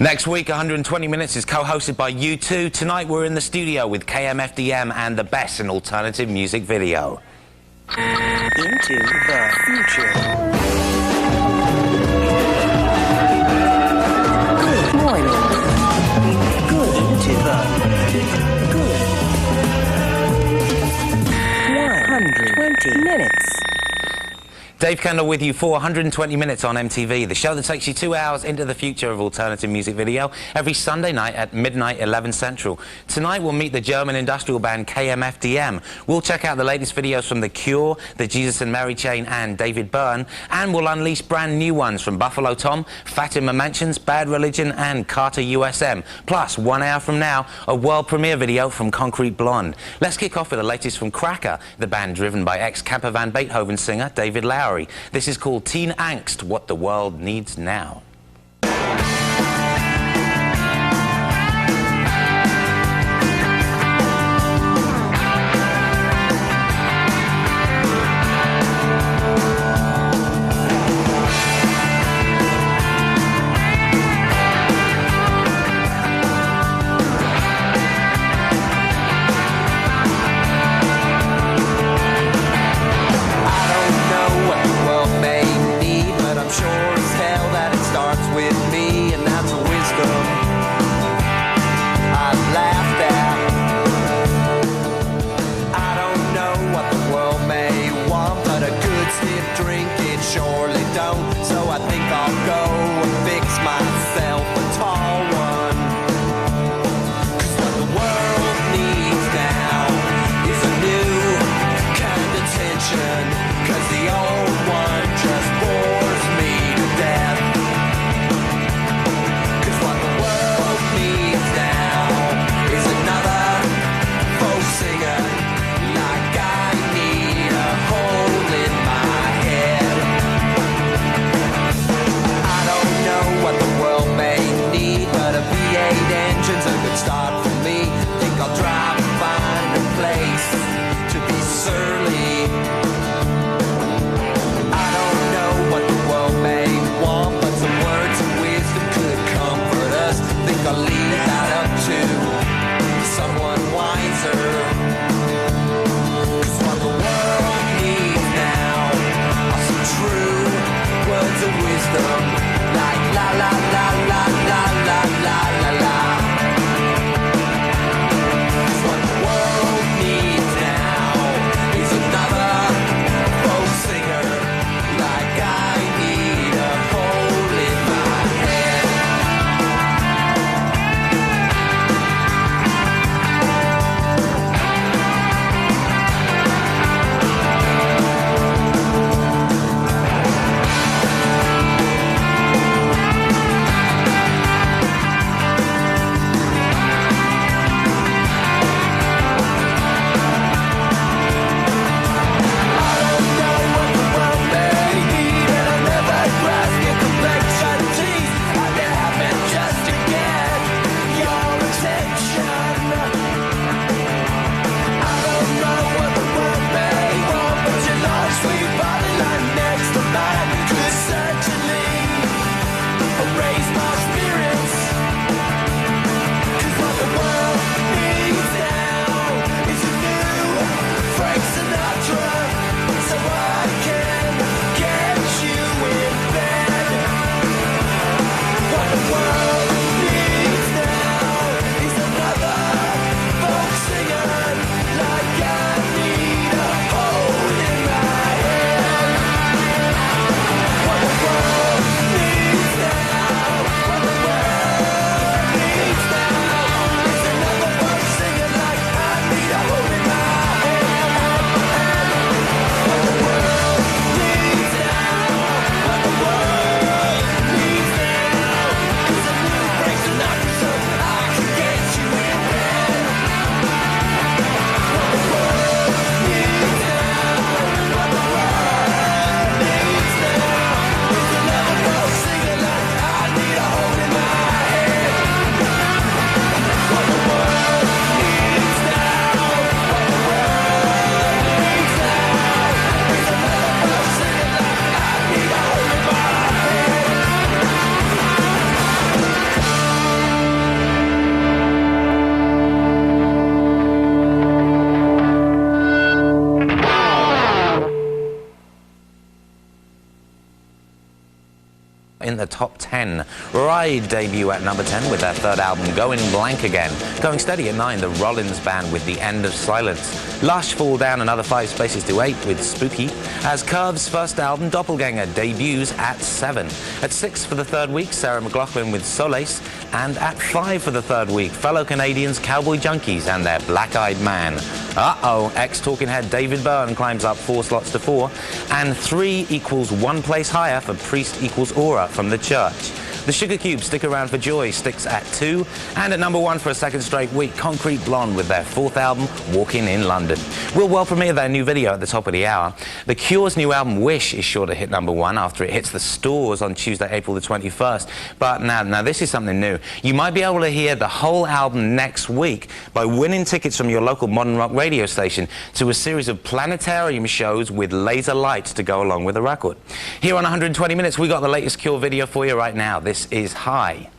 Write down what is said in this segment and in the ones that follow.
Next week, 120 Minutes is co-hosted by U2. Tonight, we're in the studio with KMFDM and the best in alternative music video. Into the future. Good morning. Good into the good. 120 minutes. Dave Kendall with you for 120 Minutes on MTV, the show that takes you 2 hours into the future of alternative music video every Sunday night at midnight, 11 Central. Tonight we'll meet the German industrial band KMFDM. We'll check out the latest videos from The Cure, the Jesus and Mary Chain and David Byrne, and we'll unleash brand new ones from Buffalo Tom, Fatima Mansions, Bad Religion and Carter USM. Plus, 1 hour from now, a world premiere video from Concrete Blonde. Let's kick off with the latest from Cracker, the band driven by ex-Camper Van Beethoven singer David Lowery. This is called Teen Angst, What the World Needs Now. Sure as hell that it started. in the top 10. Ride debut at number 10 with their third album, Going Blank Again. Going steady at 9, the Rollins Band with The End of Silence. Lush fall down another 5 spaces to 8 with Spooky, as Curve's first album, Doppelganger, debuts at 7. At 6 for the third week, Sarah McLachlan with Solace, and at 5 for the third week, fellow Canadians Cowboy Junkies and their Black Eyed Man. Uh-oh, ex-Talking Head David Byrne climbs up 4 slots to 4, and 3 equals 1 place higher for Priest equals Aura from the Church. The Sugarcubes, Stick Around for Joy, sticks at 2, and at number 1 for a second straight week, Concrete Blonde with their 4th album, Walking in London. We'll premiere their new video at the top of the hour. The Cure's new album, Wish, is sure to hit number 1 after it hits the stores on Tuesday, April the 21st. But now this is something new. You might be able to hear the whole album next week by winning tickets from your local modern rock radio station to a series of planetarium shows with laser lights to go along with the record. Here on 120 Minutes, we got the latest Cure video for you right now. This is High.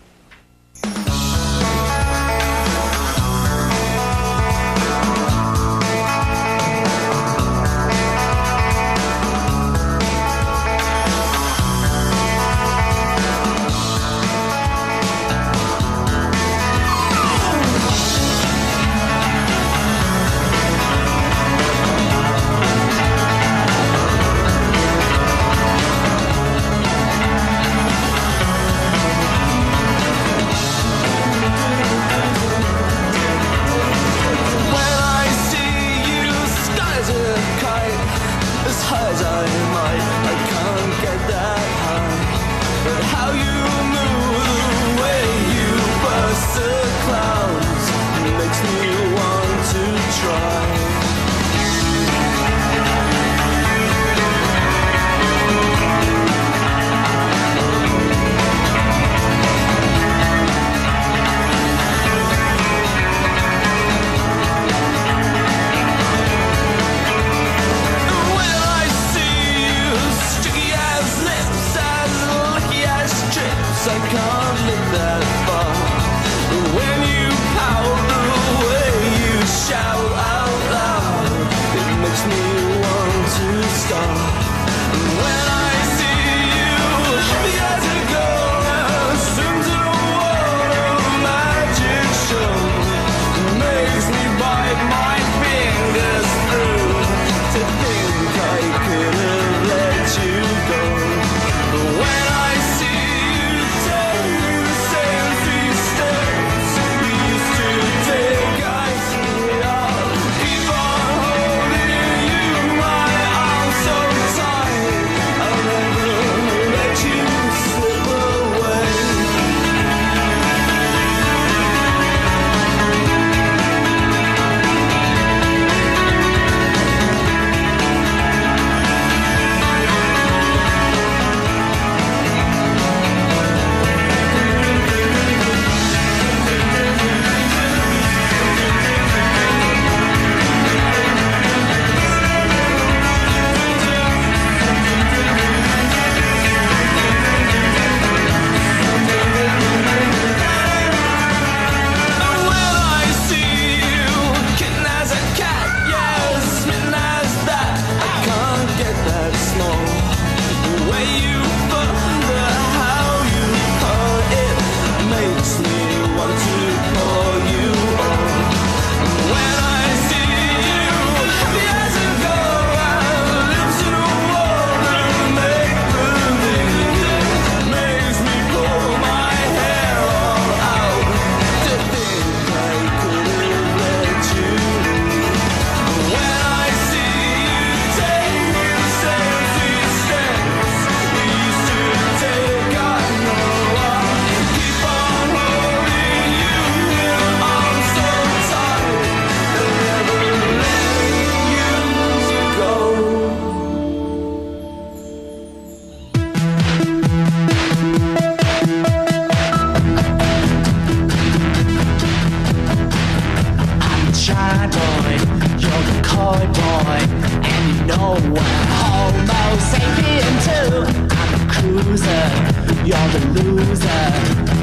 you're the loser.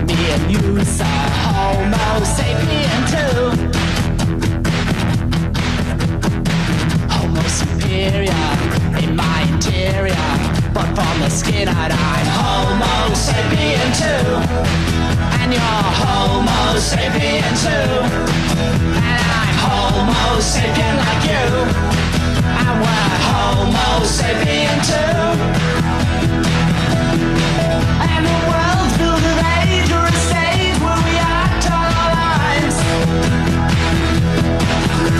Me and you saw Homo Sapien too. Homo superior in my interior, but from the skin I'm Homo sapien. sapien too. And you're Homo sapien too. And I'm Homo sapien like you. And we're Homo sapien too. And the world's filled with age or a stage where we act on our lives.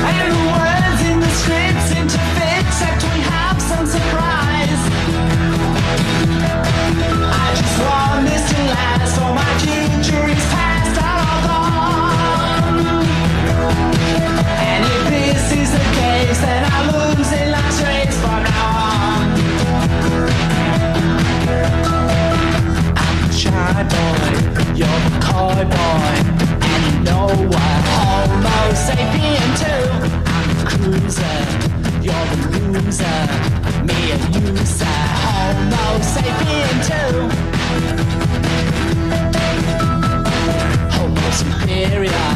And the words in the script seem to fit, except we have some surprise. I just want this to last, for my future is past and all gone. And if this is the case, then I lose in last race from now on. I'm the shy boy, you're the coy boy, and you know what? Homo sapien too. I'm the cruiser, you're the loser. Me and you say Homo sapien too. Homo superior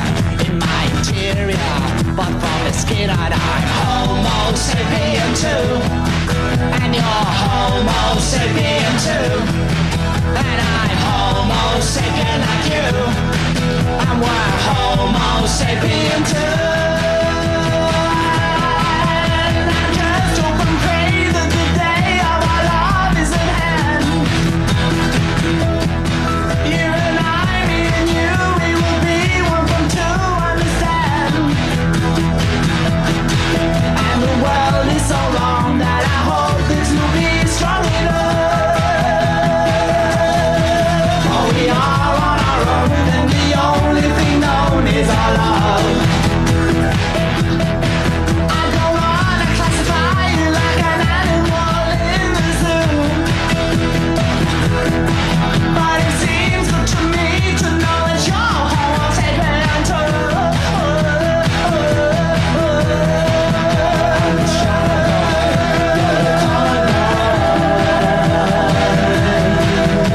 in my interior, but from the skin I'm Homo sapien too. And you're Homo sapien too. And I'm Homo sapien like you. And we're Homo sapien too. And I just hope and pray that the day of our love is at hand. You and I, me and you, we will be one from two, understand? And the world is so long that I hope this will be strong enough. For we are on our own, and the only thing known is our love. I don't wanna classify you like an animal in the zoo, but it seems good to me to know that you're Homo sapien too.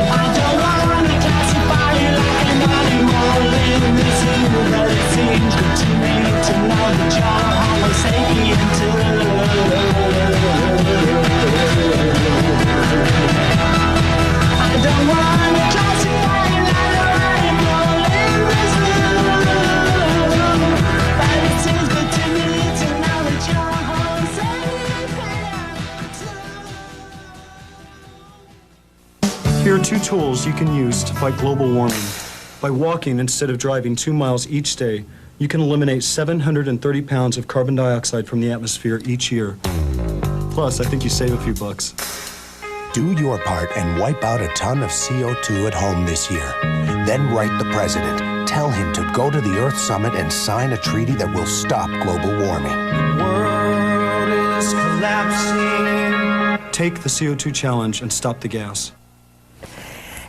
I don't wanna classify you like an animal in the zoo, but it seems good to me to know that you're Homo sapien too. I don't wanna classify you like an animal in the zoo, but it seems good to me to know that you're Homo sapien too. Here are two tools you can use to fight global warming. By walking instead of driving 2 miles each day, you can eliminate 730 pounds of carbon dioxide from the atmosphere each year. Plus, I think you save a few bucks. Do your part and wipe out a ton of CO2 at home this year. Then write the president. Tell him to go to the Earth Summit and sign a treaty that will stop global warming. World is collapsing. Take the CO2 challenge and stop the gas.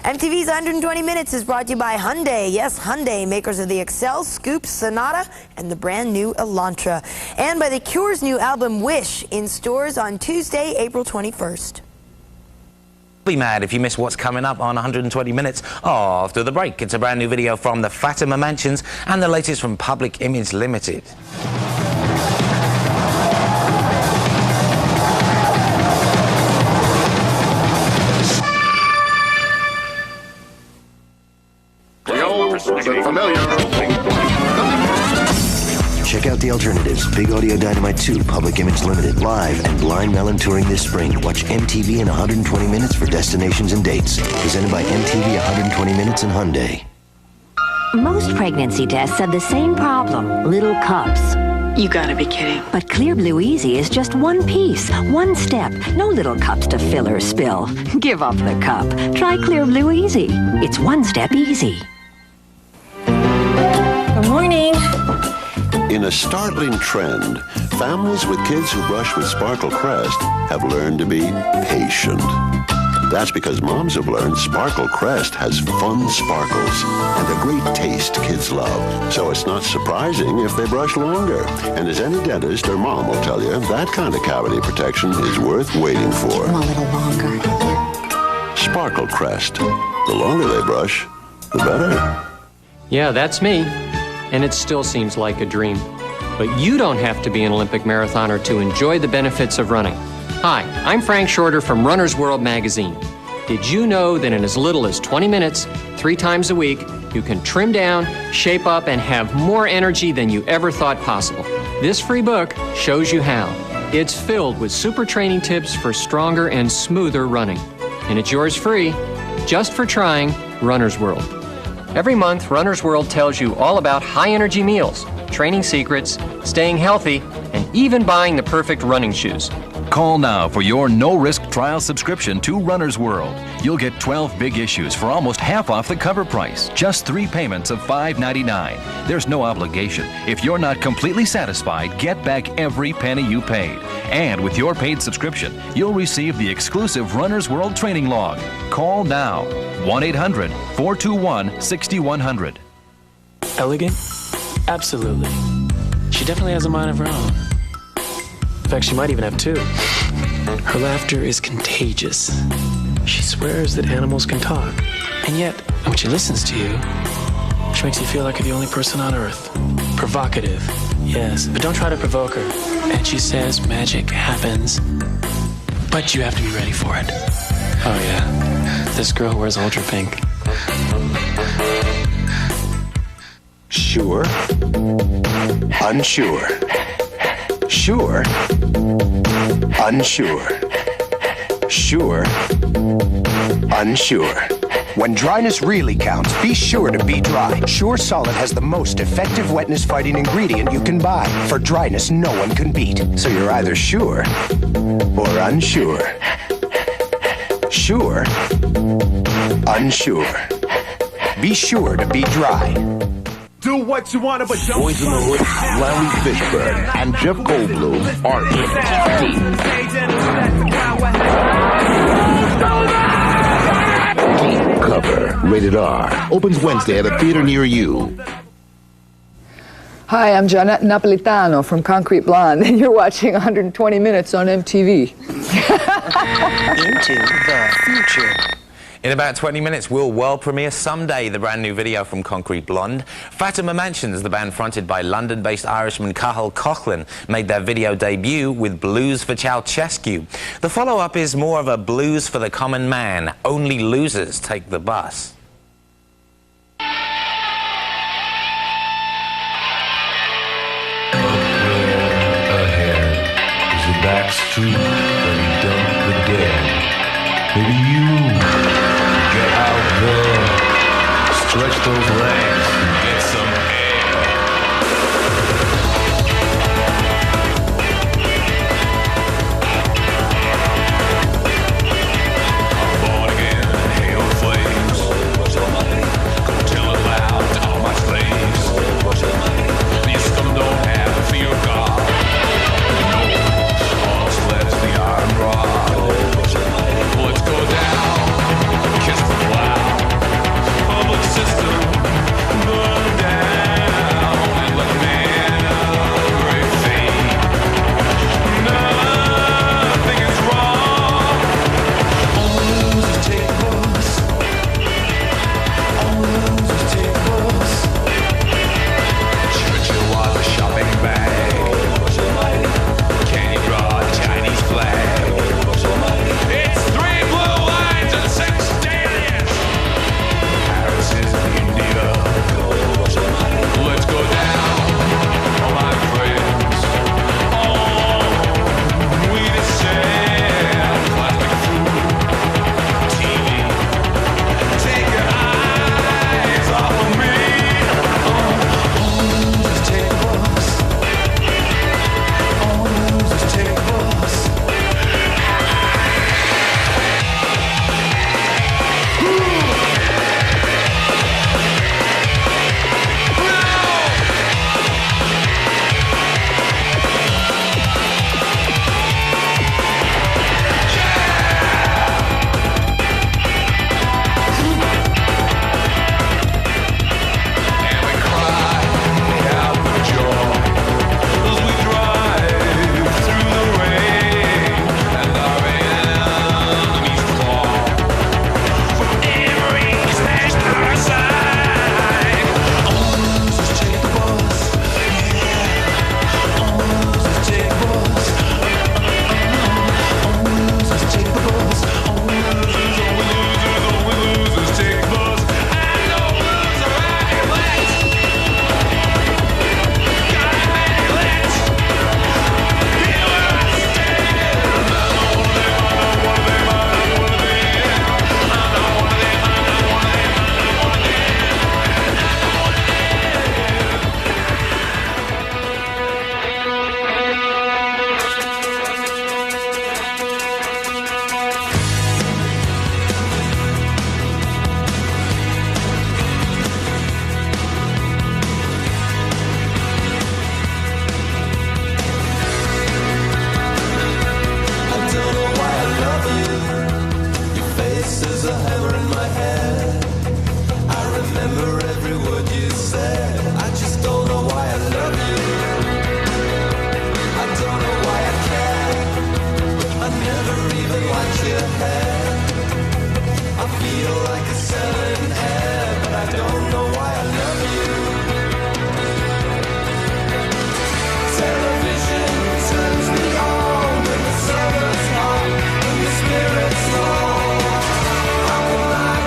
MTV's 120 Minutes is brought to you by Hyundai. Yes, Hyundai, makers of the Excel, Scoop, Sonata, and the brand new Elantra. And by The Cure's new album, Wish, in stores on Tuesday, April 21st. Be mad if you miss what's coming up on 120 Minutes after the break. It's a brand new video from the Fatima Mansions and the latest from Public Image Limited. Check out The Alternatives, Big Audio Dynamite 2, Public Image Limited, live and Blind Melon touring this spring. Watch MTV in 120 minutes for destinations and dates. Presented by MTV 120 Minutes and Hyundai. Most pregnancy tests have the same problem, little cups. You gotta be kidding. But Clear Blue Easy is just one piece, one step. No little cups to fill or spill. Give up the cup. Try Clear Blue Easy. It's one step easy. Good morning. In a startling trend, families with kids who brush with Sparkle Crest have learned to be patient. That's because moms have learned Sparkle Crest has fun sparkles and a great taste kids love. So it's not surprising if they brush longer. And as any dentist or mom will tell you, that kind of cavity protection is worth waiting for. A little longer. Sparkle Crest. The longer they brush, the better. Yeah, that's me. And it still seems like a dream. But you don't have to be an Olympic marathoner to enjoy the benefits of running. Hi, I'm Frank Shorter from Runner's World magazine. Did you know that in as little as 20 minutes, 3 times a week, you can trim down, shape up, and have more energy than you ever thought possible? This free book shows you how. It's filled with super training tips for stronger and smoother running. And it's yours free, just for trying Runner's World. Every month, Runner's World tells you all about high-energy meals, training secrets, staying healthy, and even buying the perfect running shoes. Call now for your no-risk trial subscription to Runner's World. You'll get 12 big issues for almost half off the cover price. Just 3 payments of $5.99. There's no obligation. If you're not completely satisfied, get back every penny you paid. And with your paid subscription, you'll receive the exclusive Runner's World training log. Call now. 1-800-421-6100. Elegant? Absolutely. She definitely has a mind of her own. In fact, she might even have 2. Her laughter is contagious. She swears that animals can talk. And yet, when she listens to you, she makes you feel like you're the only person on Earth. Provocative, yes, but don't try to provoke her. And she says magic happens, but you have to be ready for it. Oh yeah, this girl wears ultra pink. Sure. Unsure. Sure. Unsure. Sure. Unsure. When dryness really counts, be sure to be dry. Sure Solid has the most effective wetness-fighting ingredient you can buy. For dryness no one can beat. So you're either sure or unsure. Sure. Unsure. Be sure to be dry. Do what you want, but don't. Boys in the Hood, Larry Fishburne, and Jeff Goldblum are in Deep Cover, rated R. Opens Wednesday at a theater near you. Hi, I'm Jeanette Napolitano from Concrete Blonde, and you're watching 120 Minutes on MTV. Into the future. In about 20 minutes, we'll world premiere Someday, the brand new video from Concrete Blonde. Fatima Mansions, the band fronted by London-based Irishman Cathal Coughlan, made their video debut with Blues for Ceausescu. The follow-up is more of a blues for the common man. Only losers take the bus. Ahead is a back street where you dump the dead. Maybe you get out there, stretch those legs, and get some I'm born again, hail the flames. Tell it loud to all my slaves. You scum don't have a fear of God. No, all sleds the iron rod. Let's go down, kiss the cloud. Public system, burn down. there's a hammer in my head. I remember every word you said. I just don't know why I love you. I don't know why I care. I never even liked your hair. I feel like a selling air, but I don't know why I love you. Television turns me on when the summer's hot and the spirit's low. How can I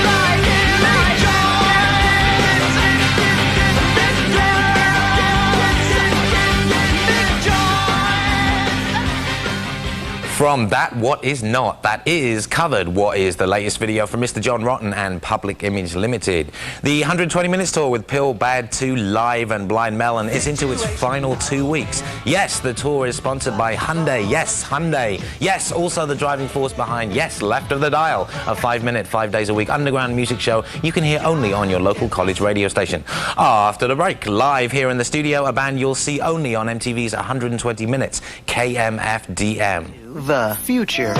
From That What Is Not, that is covered What Is, the latest video from Mr. John Rotten and Public Image Limited. The 120 Minutes tour with Pill, Bad 2, Live and Blind Melon is into its final 2 weeks. Yes, the tour is sponsored by Hyundai. Yes, Hyundai. Yes, also the driving force behind, yes, Left of the Dial, a 5-minute, 5 days a week underground music show you can hear only on your local college radio station. After the break, live here in the studio, a band you'll see only on MTV's 120 Minutes, KMFDM. The future.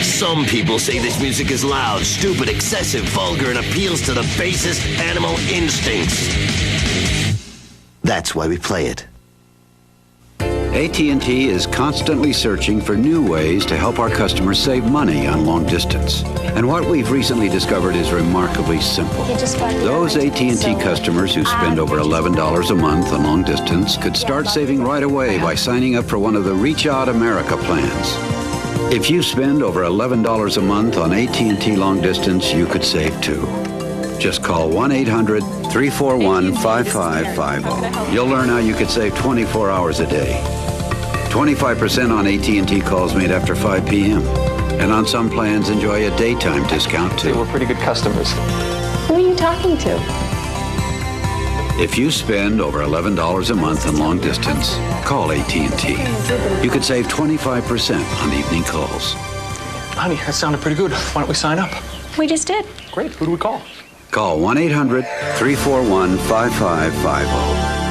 Some people say this music is loud, stupid, excessive, vulgar, and appeals to the basest animal instincts. That's why we play it. AT&T is constantly searching for new ways to help our customers save money on long distance. And what we've recently discovered is remarkably simple. Those AT&T customers who spend over $11 a month on long distance could start saving right away by signing up for one of the Reach Out America plans. If you spend over $11 a month on AT&T long distance, you could save too. Just call 1-800-341-5550. You'll learn how you could save 24 hours a day. 25% on AT&T calls made after 5 p.m. And on some plans, enjoy a daytime discount too. We're pretty good customers. Who are you talking to? If you spend over $11 a month on long distance, call AT&T. You could save 25% on evening calls. Honey, that sounded pretty good. Why don't we sign up? We just did. Great. Who do we call? Call 1-800-341-5550.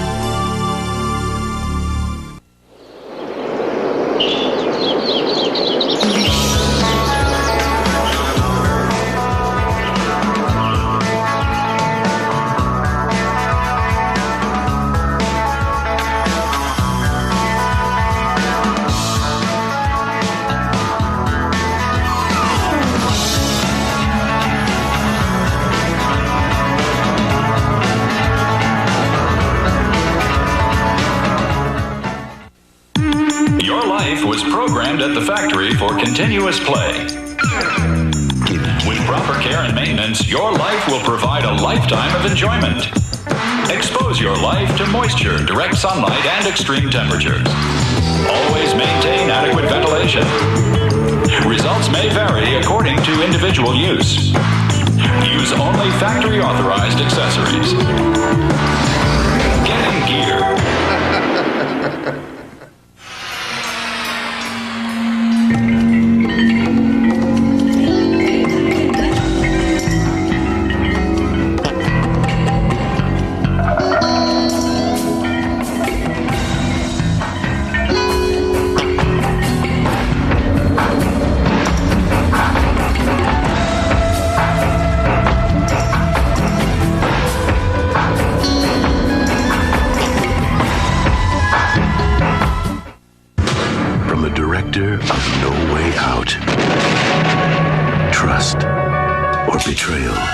Was programmed at the factory for continuous play. With proper care and maintenance, your life will provide a lifetime of enjoyment. Expose your life to moisture, direct sunlight, and extreme temperatures. Always maintain adequate ventilation. Results may vary according to individual use. Use only factory-authorized accessories. Get in gear.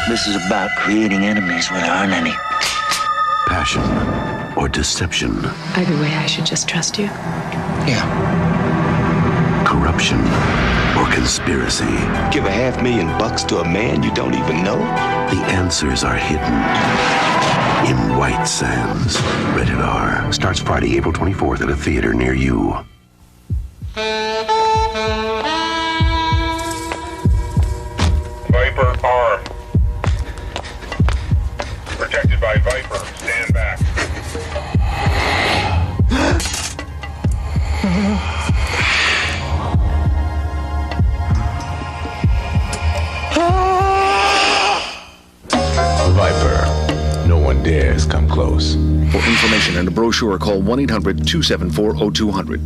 This is about creating enemies where there aren't any. Passion or deception. Either way, I should just trust you. Yeah. Corruption or conspiracy. Give $500,000 to a man you don't even know? The answers are hidden in White Sands. Rated R. Starts Friday, April 24th at a theater near you. close. For information and a brochure, call 1-800-274-0200.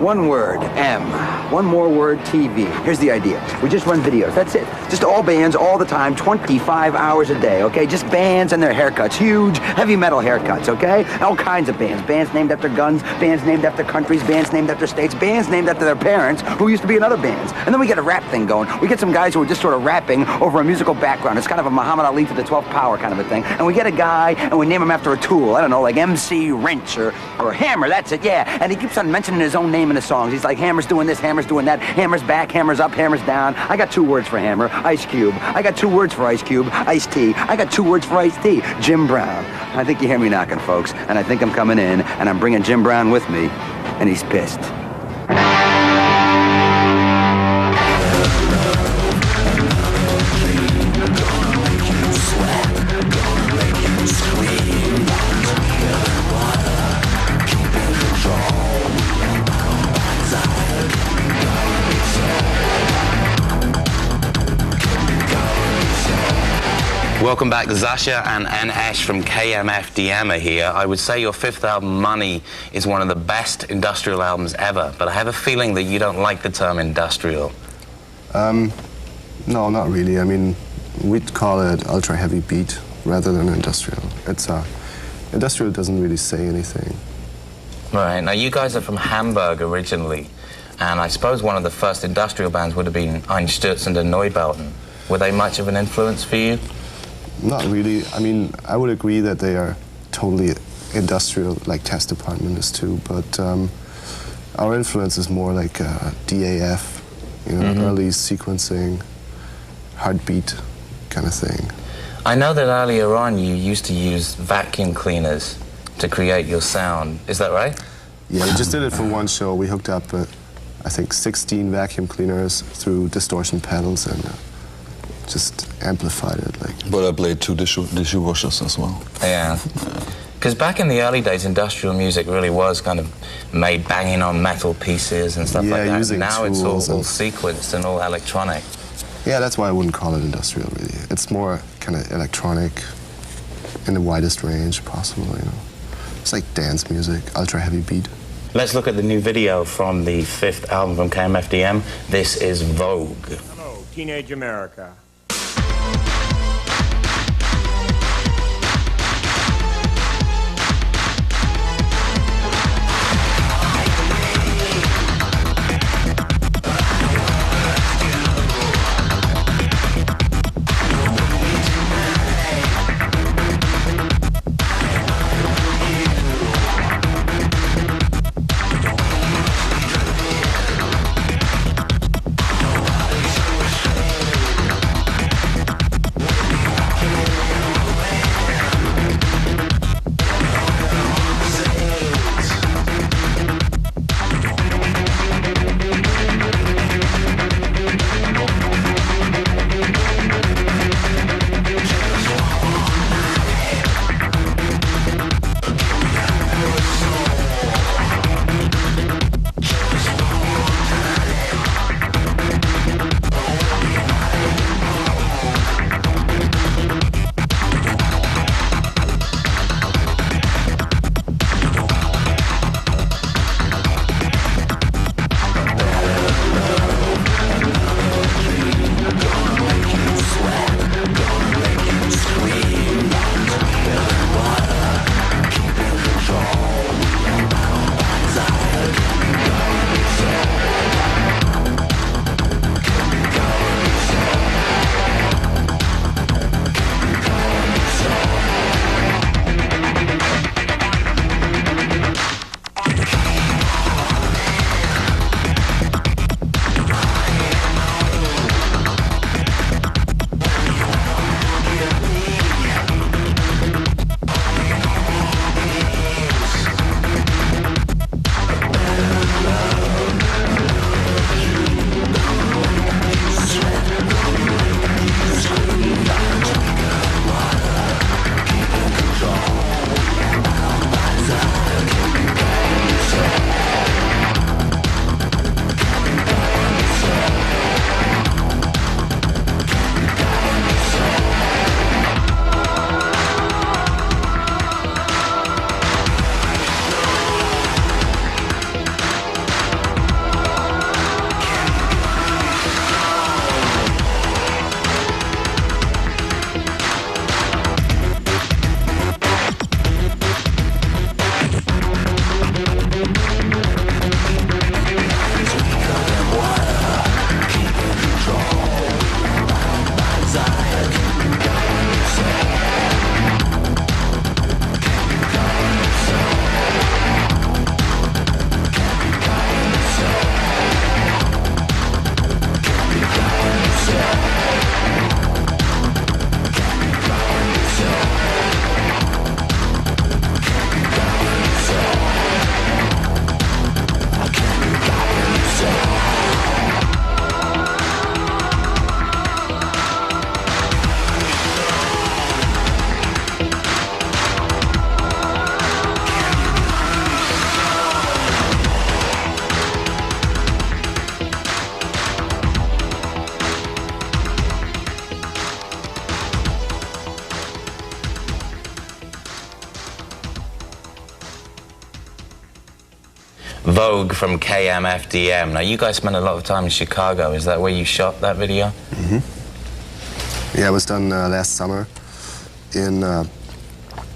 One word, M. One more word, TV. Here's the idea. We just run videos. That's it. Just all bands, all the time, 25 hours a day, okay? Just bands and their haircuts. Huge, heavy metal haircuts, okay? All kinds of bands. Bands named after guns, bands named after countries, bands named after states, bands named after their parents who used to be in other bands. And then we get a rap thing going. We get some guys who are just sort of rapping over a musical background. It's kind of a Muhammad Ali to the 12th power kind of a thing. And we get a guy and we name him after a tool. I don't know, like MC Wrench or Hammer. That's it, yeah. And he keeps on mentioning his own name in the songs. He's like, Hammer's doing this, Hammer's doing that, Hammer's back, Hammer's up, Hammer's down. I got 2 words for Hammer, Ice Cube. I got 2 words for Ice Cube, Ice T. I got 2 words for Ice T, Jim Brown. I think you hear me knocking, folks, and I think I'm coming in, and I'm bringing Jim Brown with me, and he's pissed. Welcome back. Zasha and Ash from KMFDM are here. I would say your 5th album, Money, is one of the best industrial albums ever, but I have a feeling that you don't like the term industrial. No, not really. I mean, we'd call it ultra heavy beat rather than industrial. It's industrial doesn't really say anything. Right. Now, you guys are from Hamburg originally, and I suppose one of the first industrial bands would have been Angst and the Neubauten. Were they much of an influence for you? Not really. I mean, I would agree that they are totally industrial, like Test Department is too, but our influence is more like DAF, you know, early sequencing, heartbeat kind of thing. I know that earlier on you used to use vacuum cleaners to create your sound. Is that right? Yeah, we just did it for one show. We hooked up, I think, 16 vacuum cleaners through distortion pedals and just amplified it. But I played 2 dishwashers as well. Yeah. Because back in the early days, industrial music really was kind of made banging on metal pieces and stuff like that. Using now it's tools all sequenced and all electronic. Yeah, that's why I wouldn't call it industrial, really. It's more kind of electronic in the widest range possible, you know. It's like dance music, ultra heavy beat. Let's look at the new video from the 5th album from KMFDM. This is Vogue. Hello, Teenage America. Vogue from KMFDM. Now, you guys spent a lot of time in Chicago. Is that where you shot that video? Mm-hmm. Yeah, it was done last summer in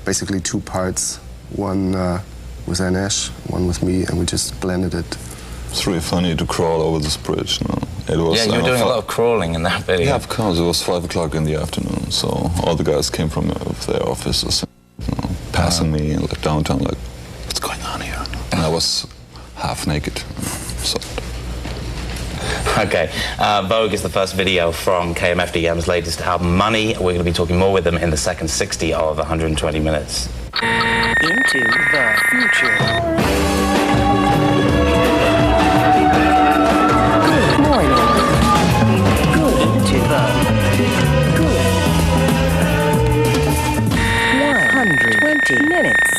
basically 2 parts. One with Anesh, one with me, and we just blended it. It's really funny to crawl over this bridge. No? It was, yeah, you were doing a lot of crawling in that video. Yeah, of course. It was 5 o'clock in the afternoon, so all the guys came from their offices, passing me like downtown, like, what's going on here? And I was half naked. So. Okay, Vogue is the first video from KMFDM's latest album, Money. We're going to be talking more with them in the second 60 of 120 minutes. Into the future. Good morning. Good into the good 120 minutes.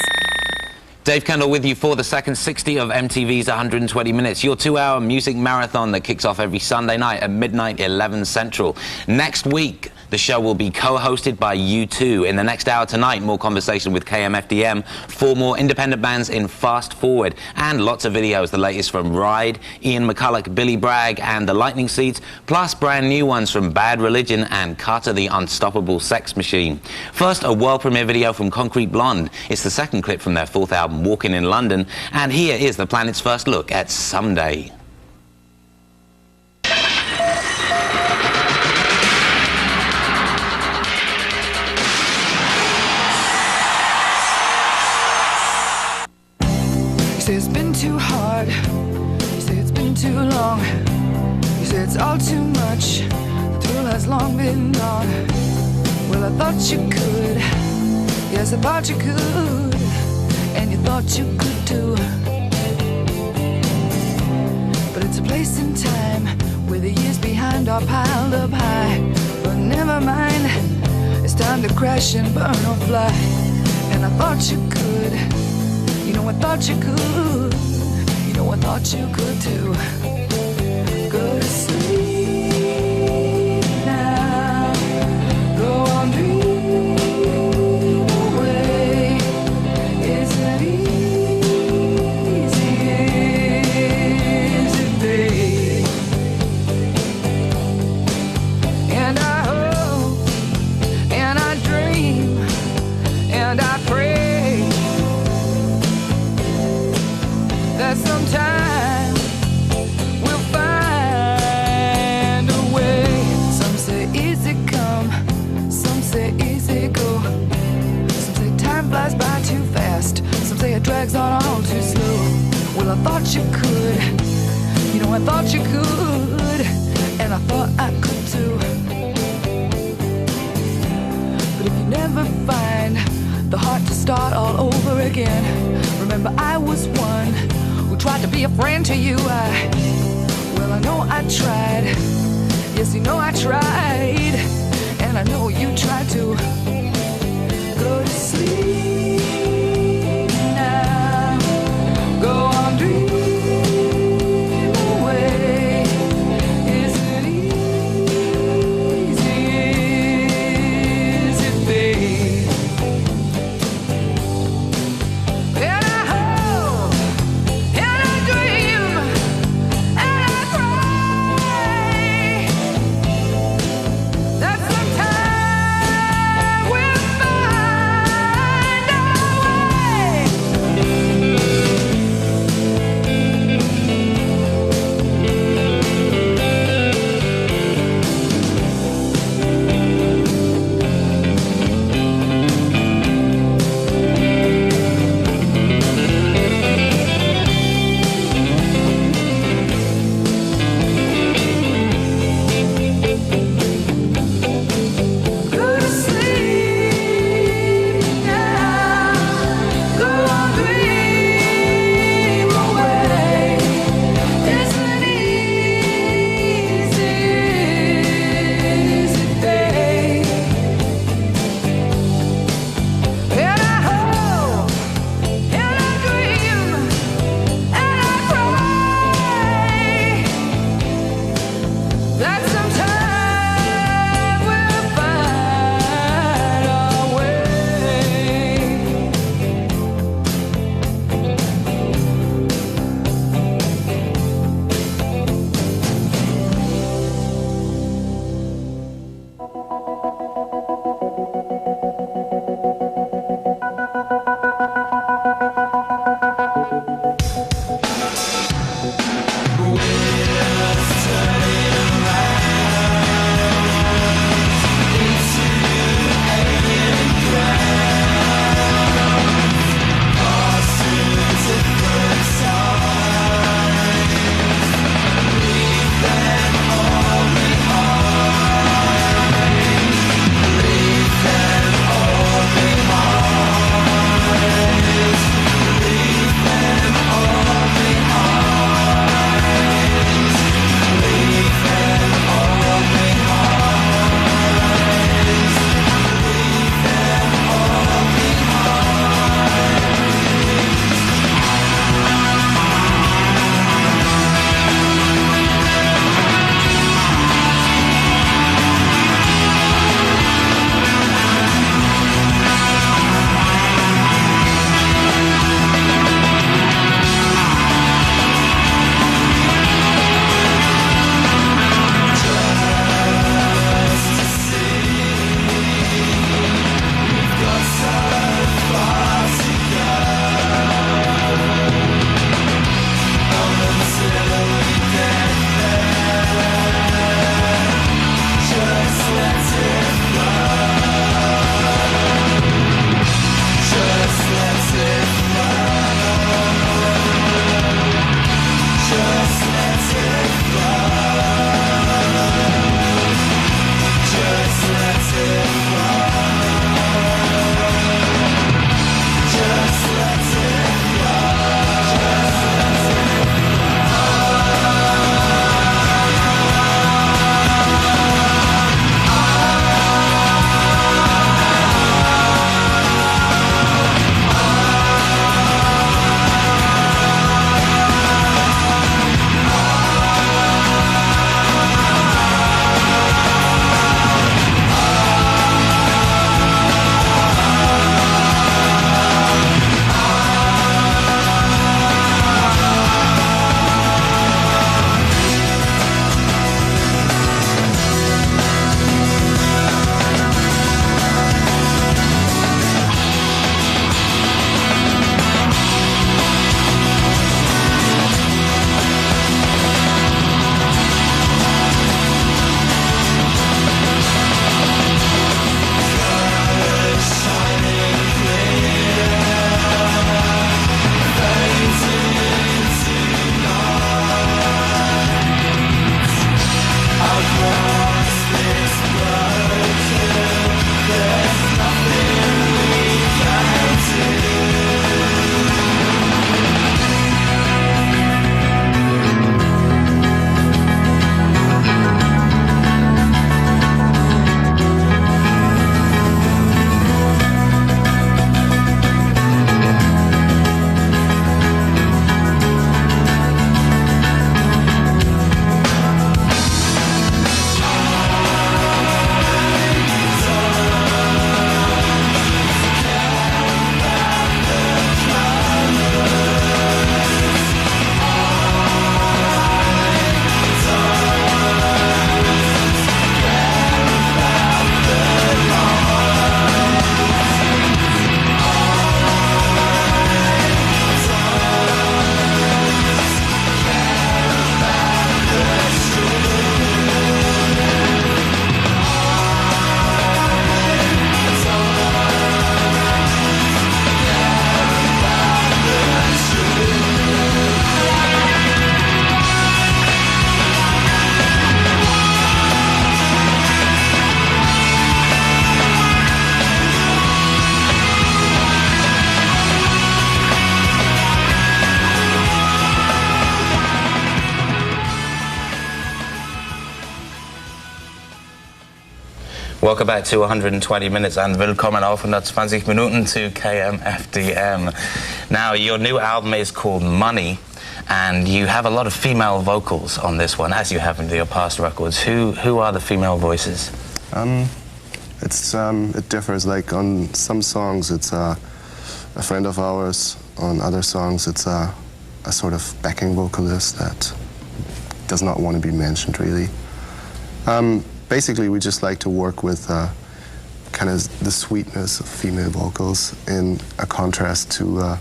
Dave Kendall with you for the second 60 of MTV's 120 Minutes, your 2-hour music marathon that kicks off every Sunday night at midnight, 11 Central. Next week, the show will be co-hosted by U2. In the next hour tonight, more conversation with KMFDM, 4 more independent bands in Fast Forward, and lots of videos, the latest from Ride, Ian McCulloch, Billy Bragg, and the Lightning Seeds, plus brand new ones from Bad Religion and Carter the Unstoppable Sex Machine. First, a world premiere video from Concrete Blonde. It's the second clip from their 4th album, Walking in London, and here is the planet's first look at Someday. You say it's been too hard, you say it's been too long, you say it's all too much, the thrill has long been gone. Well, I thought you could, yes, I thought you could, and you thought you could too. But it's a place and time where the years behind are piled up high. But never mind, it's time to crash and burn or fly. And I thought you could, you know I thought you could, you know I thought you could too. Go to sleep now, go on dream away. Is it easy? Is it, babe? And I hope, and I dream, and I pray that sometime we'll find a way. Some say easy come, some say easy go. Some say time flies by too fast, some say it drags on all too slow. Well, I thought you could, you know I thought you could, and I thought I could too. But if you never find the heart to start all over again, remember I was one who tried to be a friend to you. Well, I know I tried. Yes, you know I tried. And I know you tried to. Go to sleep now. Go on, dream away. Is it easy? Is it, babe? And I hope, and I dream, and I pray Welcome back to 120 Minutes and willkommen auf 120 Minuten to KMFDM. Now, your new album is called Money, and you have a lot of female vocals on this one, as you have in your past records. Who are the female voices? It differs. Like on some songs, it's a friend of ours. On other songs, it's a sort of backing vocalist that does not want to be mentioned, really. Basically, we just like to work with kind of the sweetness of female vocals in a contrast to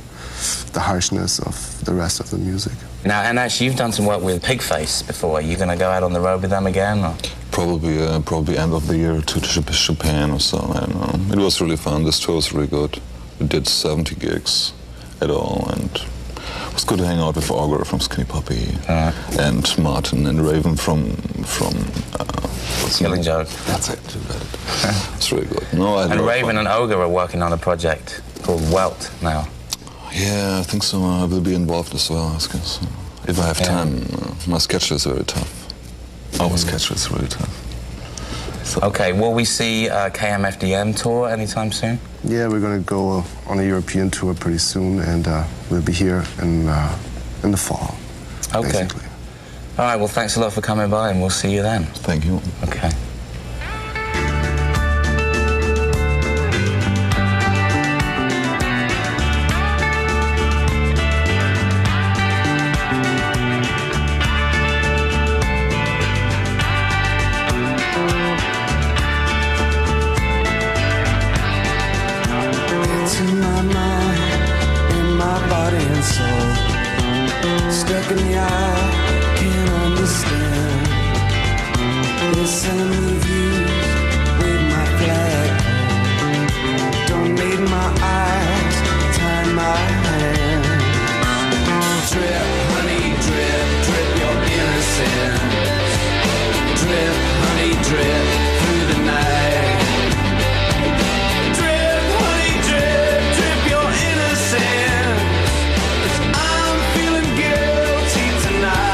the harshness of the rest of the music. Now, and actually, you've done some work with Pigface before. Are you going to go out on the road with them again? Or? Probably end of the year to Sapien or so. I don't know. It was really fun. This tour was really good. We did 70 gigs at all, and it was good to hang out with Augur from Skinny Puppy and Martin and Raven from Killing Joke. That's it. It's really good. No, and Raven and Augur are working on a project called Welt now. Yeah, I think so. I will be involved as well, I guess. If I have time. My schedule is very tough. Our schedule is really tough. So. Okay, will we see a KMFDM tour anytime soon? Yeah, we're going to go on a European tour pretty soon, and we'll be here in the fall. Okay. Basically. All right, well, thanks a lot for coming by, and we'll see you then. Thank you. Okay. Stuck in the eye, can't understand. This enemy views with my flag. Don't need my eyes, tie my hands. Drip, honey, drip, drip your innocence. Drip, honey, drip through the night. Drip, honey, drip, drip your innocence. I'm feeling guilty tonight.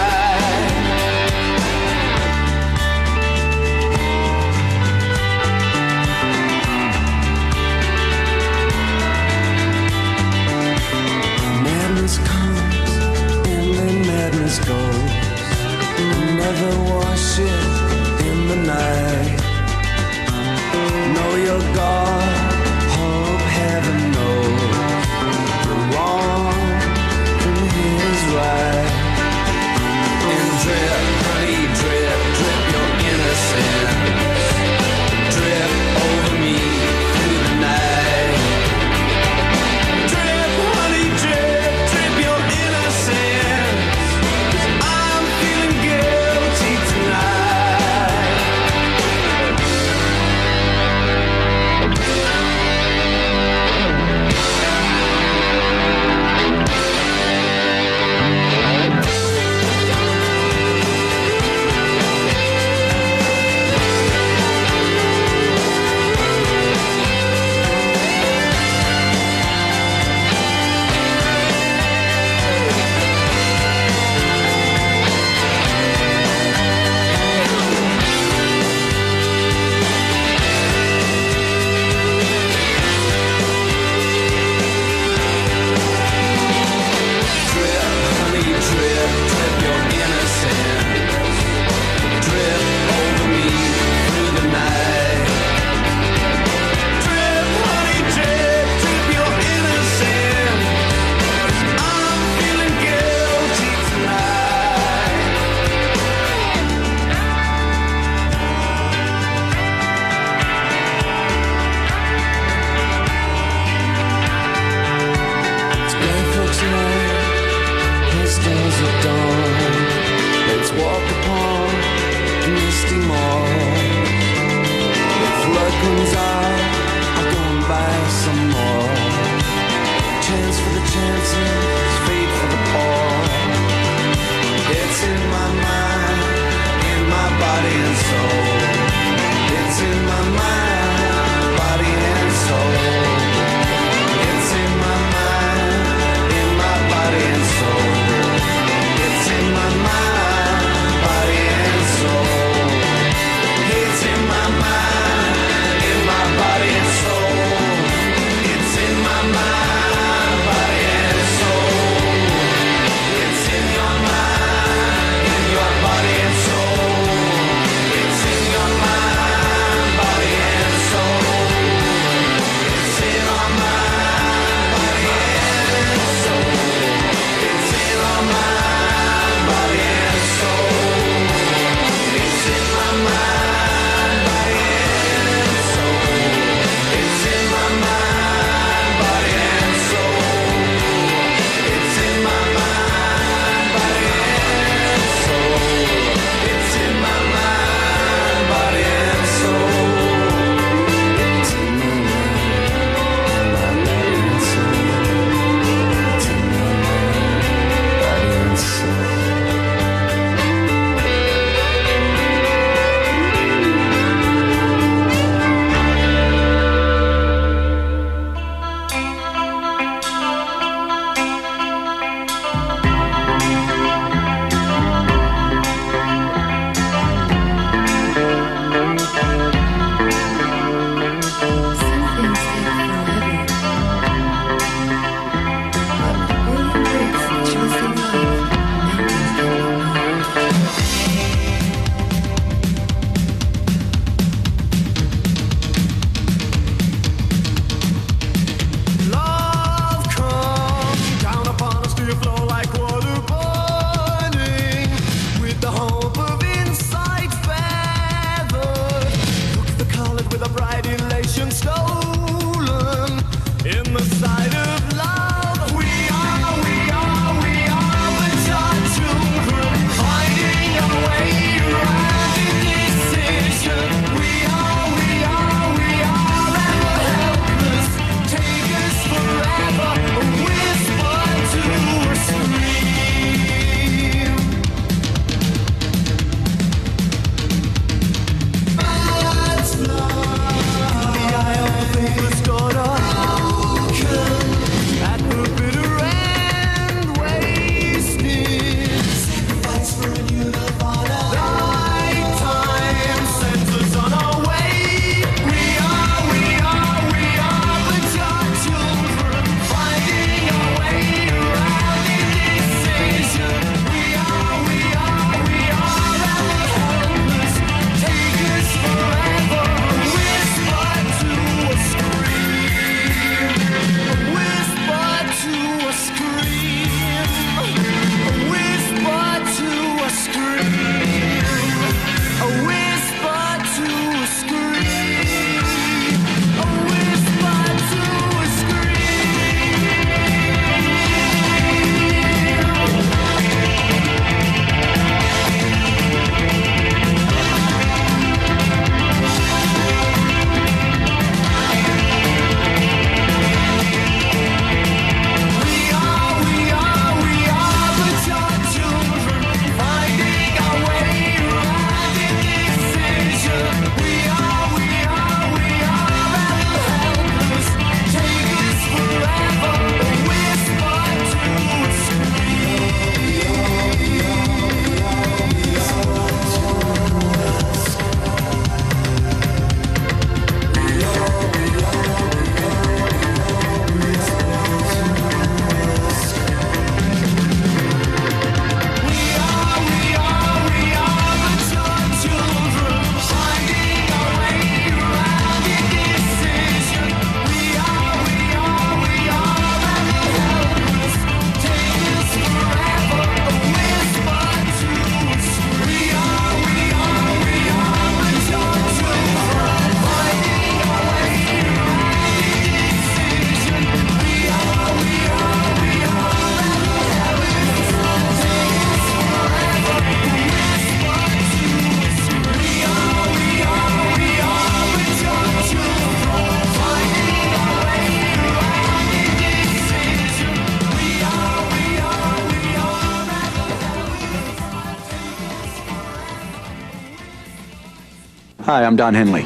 Hi, I'm Don Henley.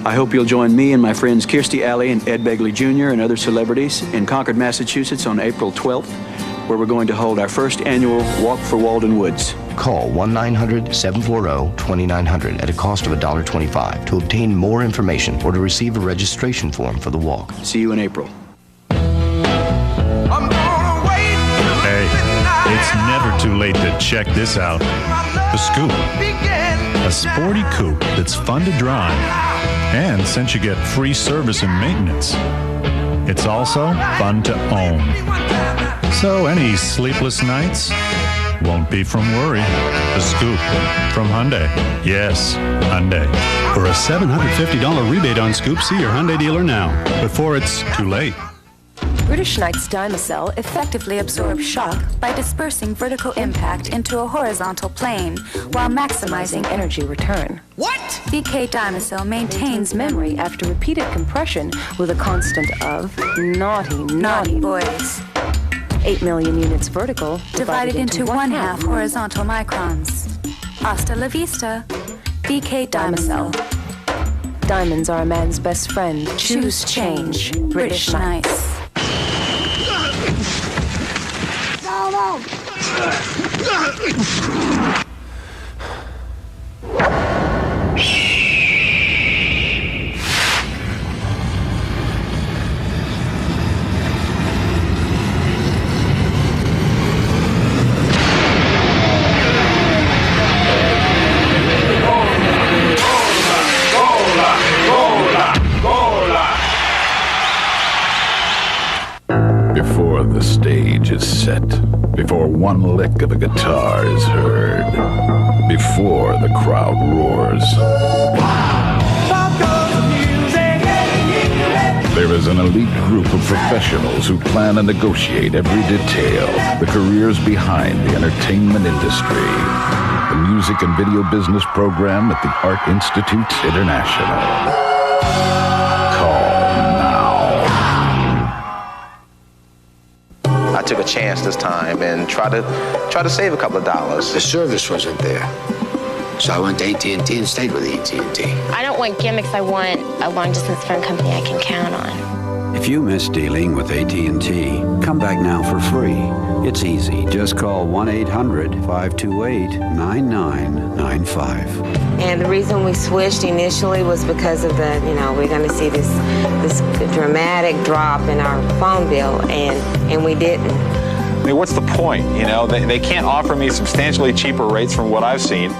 I hope you'll join me and my friends Kirstie Alley and Ed Begley Jr. and other celebrities in Concord, Massachusetts on April 12th, where we're going to hold our first annual Walk for Walden Woods. Call 1-900-740-2900 at a cost of $1.25 to obtain more information or to receive a registration form for the walk. See you in April. Hey, it's never too late to check this out. The Scoop. A sporty coupe that's fun to drive. And since you get free service and maintenance, it's also fun to own. So any sleepless nights won't be from worry. The Scoop from Hyundai. Yes, Hyundai. For a $750 rebate on Scoop, see your Hyundai dealer now, before it's too late. British Knight's Dymacell effectively absorbs shock by dispersing vertical impact into a horizontal plane while maximizing energy return. What? BK Dymacell maintains memory after repeated compression with a constant of naughty boys. 8 million units vertical divided into 1/2 horizontal microns. Hasta la vista. BK Dymacell. Diamonds are a man's best friend. Choose change. British Knights. Before the stage is set, before one lick of a guitar is heard, before the crowd roars, there is an elite group of professionals who plan and negotiate every detail, the careers behind the entertainment industry. The music and video business program at the Art Institute International. I took a chance this time and try to save a couple of dollars. The service wasn't there, so I went to AT&T and stayed with AT&T. I don't want gimmicks. I want a long-distance phone company I can count on. If you miss dealing with AT&T, come back now for free. It's easy. Just call 1-800-528-9995. And the reason we switched initially was because of the, we're going to see this dramatic drop in our phone bill, and we didn't. I mean, what's the point? They can't offer me substantially cheaper rates from what I've seen.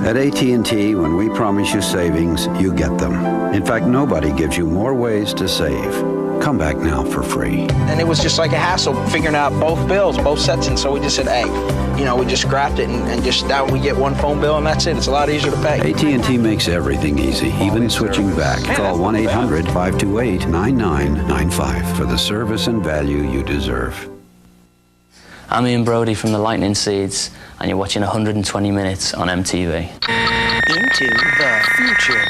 At AT&T, when we promise you savings, you get them. In fact, nobody gives you more ways to save. Come back now for free. And it was just like a hassle figuring out both bills, both sets, and so we just said, hey, we just scrapped it and just now we get one phone bill and that's it. It's a lot easier to pay. AT&T makes everything easy, even switching back. Call 1-800-528-9995 for the service and value you deserve. I'm Ian Brody from the Lightning Seeds, and you're watching 120 Minutes on MTV. Into the future.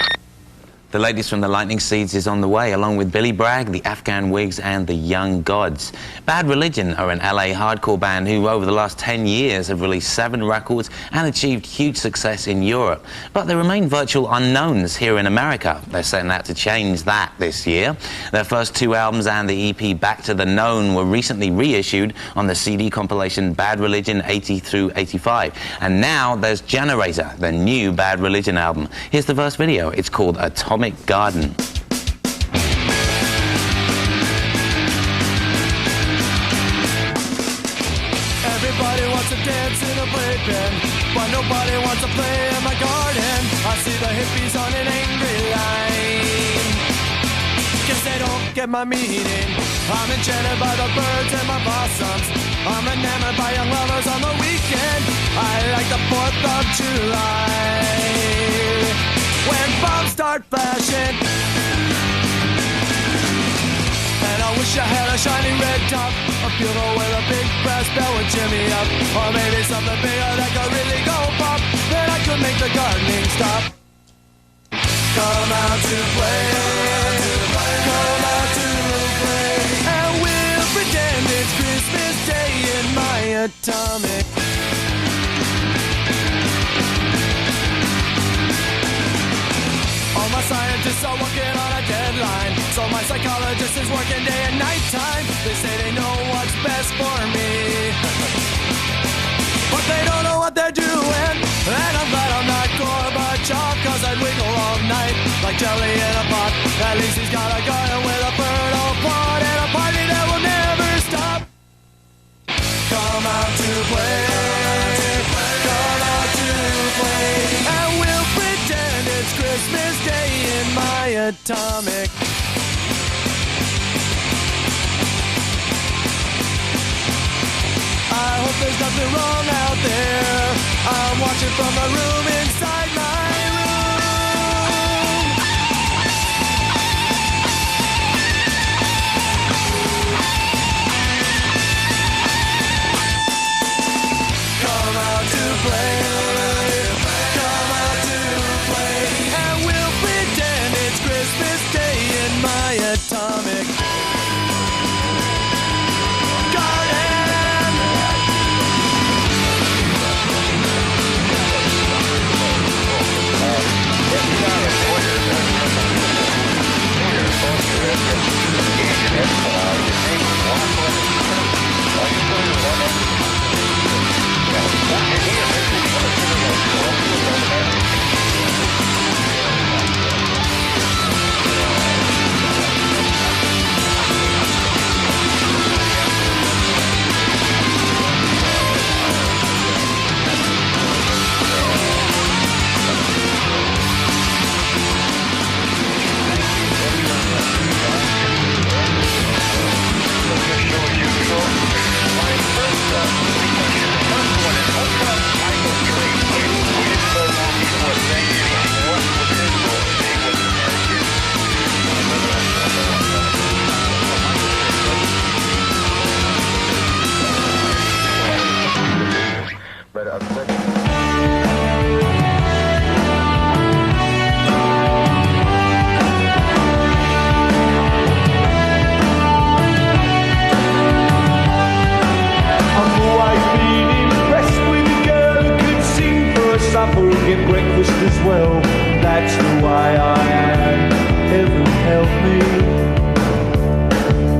The latest from the Lightning Seeds is on the way, along with Billy Bragg, the Afghan Whigs, and the Young Gods. Bad Religion are an LA hardcore band who, over the last 10 years, have released 7 records and achieved huge success in Europe. But they remain virtual unknowns here in America. They're setting out to change that this year. Their first 2 albums and the EP Back to the Known were recently reissued on the CD compilation Bad Religion 80 through 85. And now there's Generator, the new Bad Religion album. Here's the first video. It's called Atomic Garden. Everybody wants to dance in a playpen, but nobody wants to play in my garden. I see the hippies on an angry line, guess they don't get my meaning. I'm enchanted by the birds and my possums. I'm enamored by young lovers on the weekend. I like the 4th of July, when bombs start flashing. And I wish I had a shiny red top, a funeral with a big brass bell would cheer me up, or maybe something bigger that could really go pop, then I could make the gardening stop. Come out to play, come out to play, and we'll pretend it's Christmas Day in my atomic. are working on a deadline, so my psychologist is working day and night time. They say they know what's best for me, but they don't know what they're doing. And I'm glad I'm not Gorbachev, cause I'd wiggle all night like jelly in a pot. At least he's got a garden with a fertile plot and a party that will never stop. Come out to play, come out to play, and we'll pretend it's Christmas Day in my atomic. I hope there's nothing wrong out there. I'm watching from the room inside my room. Come out to play, come out to play, and we'll pretend it's Christmas Day in my atomic garden. Get breakfast as well. That's the way I am. Heaven help me.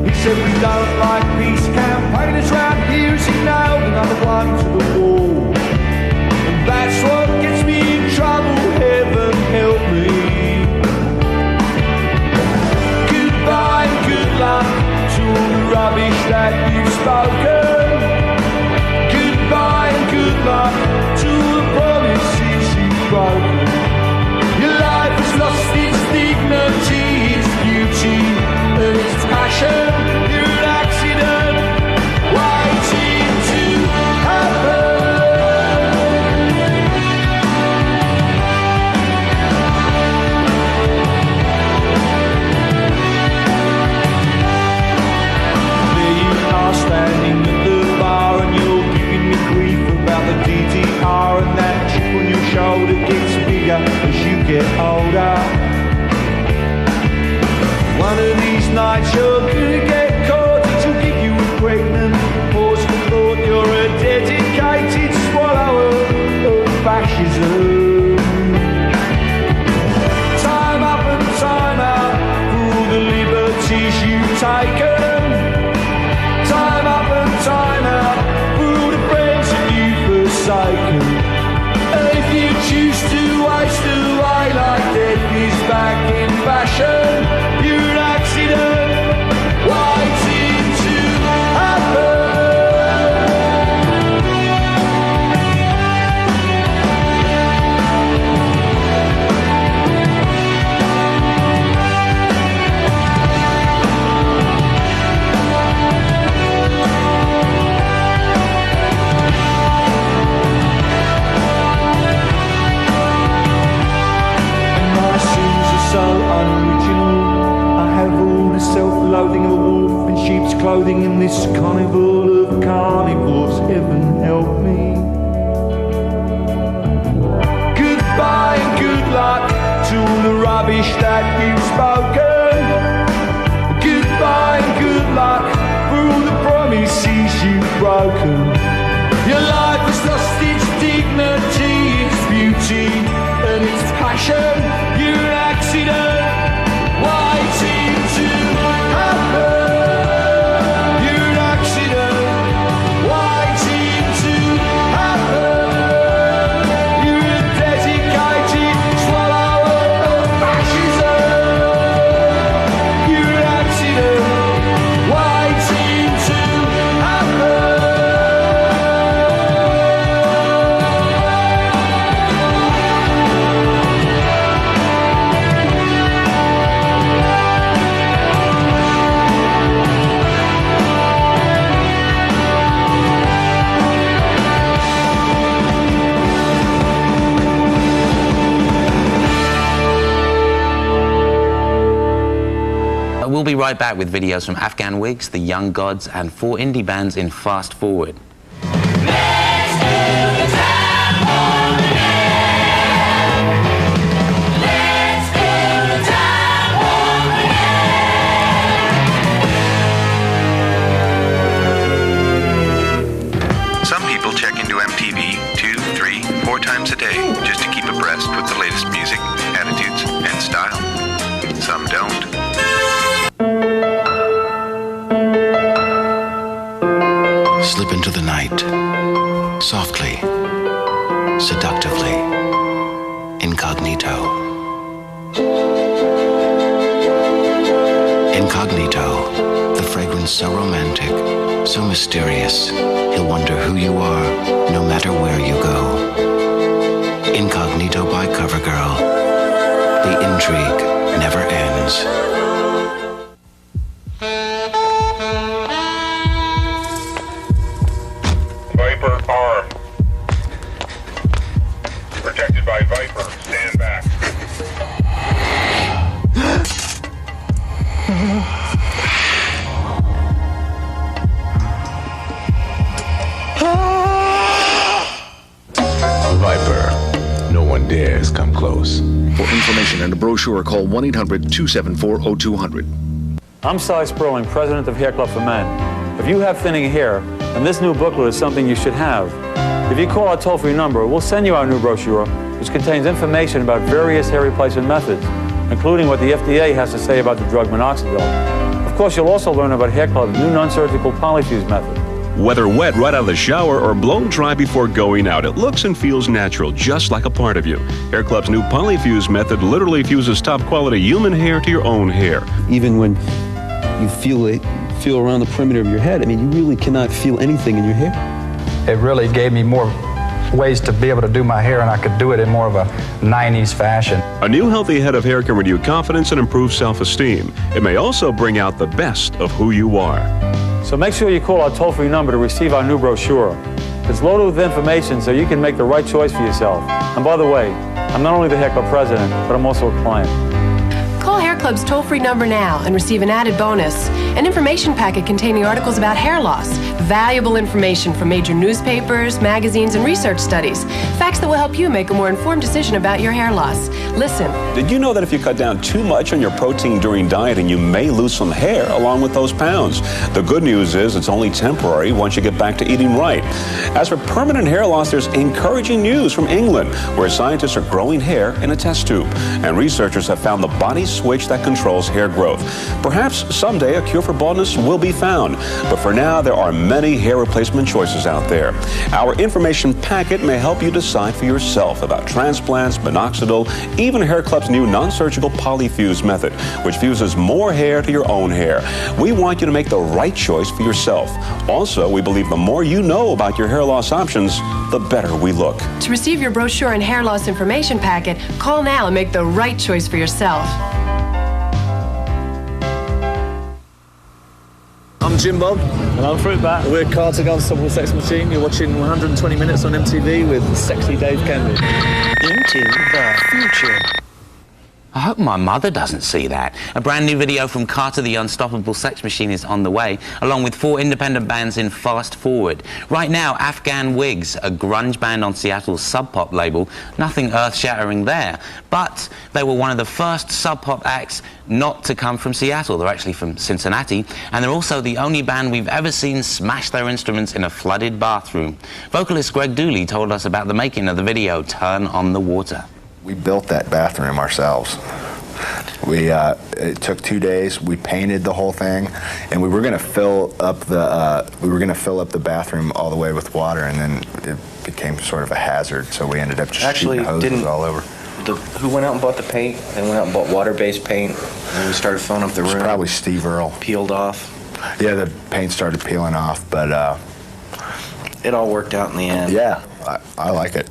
He said we don't like peace campaigners round here. He nailed another one to the wall, and that's what gets me in trouble. Heaven help me. Goodbye and good luck to all the rubbish that you've spoken. Goodbye and good luck to all the promises broken. Your life has lost its dignity, its beauty, and its passion. You're an accident waiting to There you are standing at the bar and you're giving me grief about the DDR, and that chip on your shoulder gets bigger as you get older. One of these nights you're gonna get caught, it'll give you a pregnant pause for thought. You're a dedicated swallower of fascism. Time up and time out for all the liberties you've taken. Time up and time out for all the friends that you've forsaken. If you choose to waste away like death is back in fashion, you're an accident waiting to happen. So unoriginal. I have all the self-loathing of a wolf in sheep's clothing in this carnival of carnivores. Heaven help me. Goodbye and good luck to all the rubbish that you've spoken. Goodbye and good luck for all the promises you've broken. Your life has lost its dignity, its beauty, and its passion. You're an accident we'll be right back with videos from Afghan Whigs, the Young Gods, and 4 indie bands in Fast Forward. Some people check into MTV 2, 3, 4 times a day just to keep abreast with the latest music, attitudes, and style. Some don't. Slip into the night, softly, seductively, incognito. Incognito, the fragrance so romantic, so mysterious, he'll wonder who you are, no matter where you go. Incognito by CoverGirl. The intrigue never ends. Viper armed. Protected by Viper. Stand back. Viper. No one dares come close. For information and a brochure, call 1-800-274-0200. I'm Shelley, president of Hair Club for Men. If you have thinning hair, then this new booklet is something you should have. If you call our toll-free number, we'll send you our new brochure, which contains information about various hair replacement methods, including what the FDA has to say about the drug minoxidil. Of course, you'll also learn about Hair Club's new non-surgical polyfuse method. Whether wet right out of the shower or blown dry before going out, it looks and feels natural, just like a part of you. Hair Club's new polyfuse method literally fuses top-quality human hair to your own hair. Even when you feel around the perimeter of your head, I mean, you really cannot feel anything in your hair. It really gave me more ways to be able to do my hair, and I could do it in more of a 90s fashion. A new healthy head of hair can renew confidence and improve self-esteem. It may also bring out the best of who you are. So make sure you call our toll-free number to receive our new brochure. It's loaded with information so you can make the right choice for yourself. And by the way, I'm not only the Hair Club president, but I'm also a client. Call Hair Club's toll-free number now and receive an added bonus, an information packet containing articles about hair loss, valuable information from major newspapers, magazines, and research studies, facts that will help you make a more informed decision about your hair loss. Listen. Did you know that if you cut down too much on your protein during dieting, you may lose some hair along with those pounds? The good news is it's only temporary once you get back to eating right. As for permanent hair loss, there's encouraging news from England, where scientists are growing hair in a test tube, and researchers have found the body switch that controls hair growth. Perhaps someday a cure for baldness will be found, but for now there are many hair replacement choices out there. Our information packet may help you decide for yourself about transplants, minoxidil, even Hair Club's new non-surgical polyfuse method, which fuses more hair to your own hair. We want you to make the right choice for yourself. Also, we believe the more you know about your hair loss options, the better we look. To receive your brochure and hair loss information packet, call now and make the right choice for yourself. I'm Jimbo. And I'm Fruitbat. We're Carter Unstoppable Sex Machine. You're watching 120 Minutes on MTV with sexy Dave Candy. Into the future. I hope my mother doesn't see that. A brand new video from Carter the Unstoppable Sex Machine is on the way, along with 4 independent bands in Fast Forward. Right now, Afghan Whigs, a grunge band on Seattle's Sub Pop label, nothing earth-shattering there. But they were one of the first Sub Pop acts not to come from Seattle. They're actually from Cincinnati, and they're also the only band we've ever seen smash their instruments in a flooded bathroom. Vocalist Greg Dooley told us about the making of the video, Turn on the Water. We built that bathroom ourselves. It took 2 days. We painted the whole thing, and we were going to fill up the bathroom all the way with water, and then it became sort of a hazard. So we ended up just shooting hoses all over. Who went out and bought the paint? They went out and bought water-based paint, and we started filling up the room. It was probably Steve Earle. Peeled off. Yeah, the paint started peeling off, but it all worked out in the end. Yeah, I like it.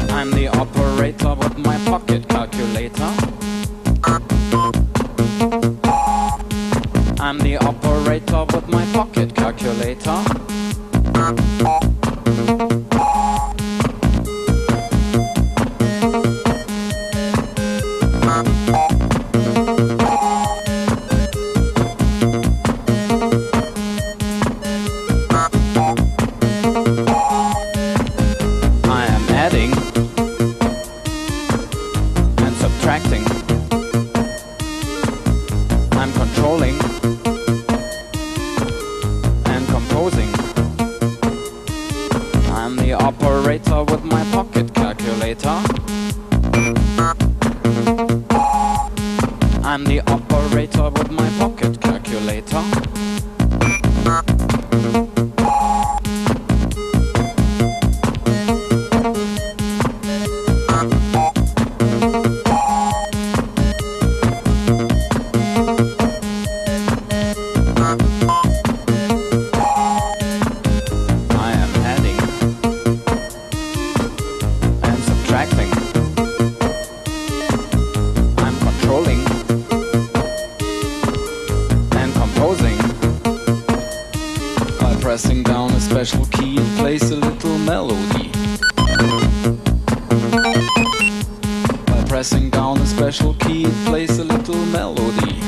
I'm the operator of a operator with my pocket calculator. I'm the operator with my pocket calculator. Pressing down a special key, it plays a little melody. By pressing down a special key, it plays a little melody.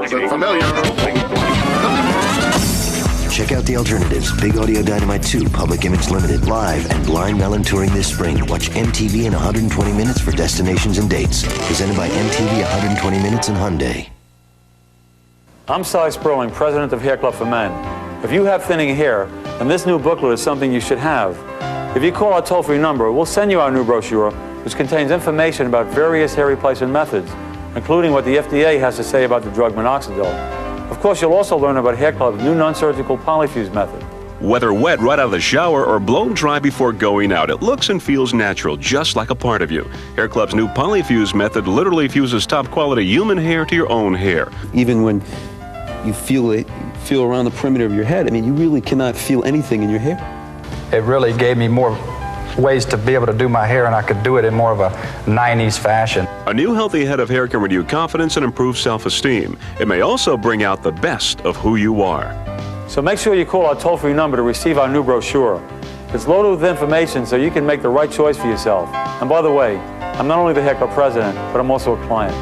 Familiar. Check out The Alternatives, Big Audio Dynamite 2, Public Image Limited, live and Blind Melon touring this spring. Watch MTV in 120 minutes for destinations and dates. Presented by MTV 120 Minutes and Hyundai. I'm Cy Sperling, president of Hair Club for Men. If you have thinning hair, then this new booklet is something you should have. If you call our toll-free number, we'll send you our new brochure, which contains information about various hair replacement methods, including what the FDA has to say about the drug minoxidil. Of course, you'll also learn about Hair Club's new non-surgical polyfuse method. Whether wet right out of the shower or blown dry before going out, it looks and feels natural, just like a part of you. Hair Club's new polyfuse method literally fuses top-quality human hair to your own hair. Even when you feel around the perimeter of your head, I mean, you really cannot feel anything in your hair. It really gave me more ways to be able to do my hair, and I could do it in more of a 90s fashion. A new healthy head of hair can renew confidence and improve self-esteem. It may also bring out the best of who you are. So make sure you call our toll-free number to receive our new brochure. It's loaded with information so you can make the right choice for yourself. And by the way, I'm not only the Hair Club president, but I'm also a client.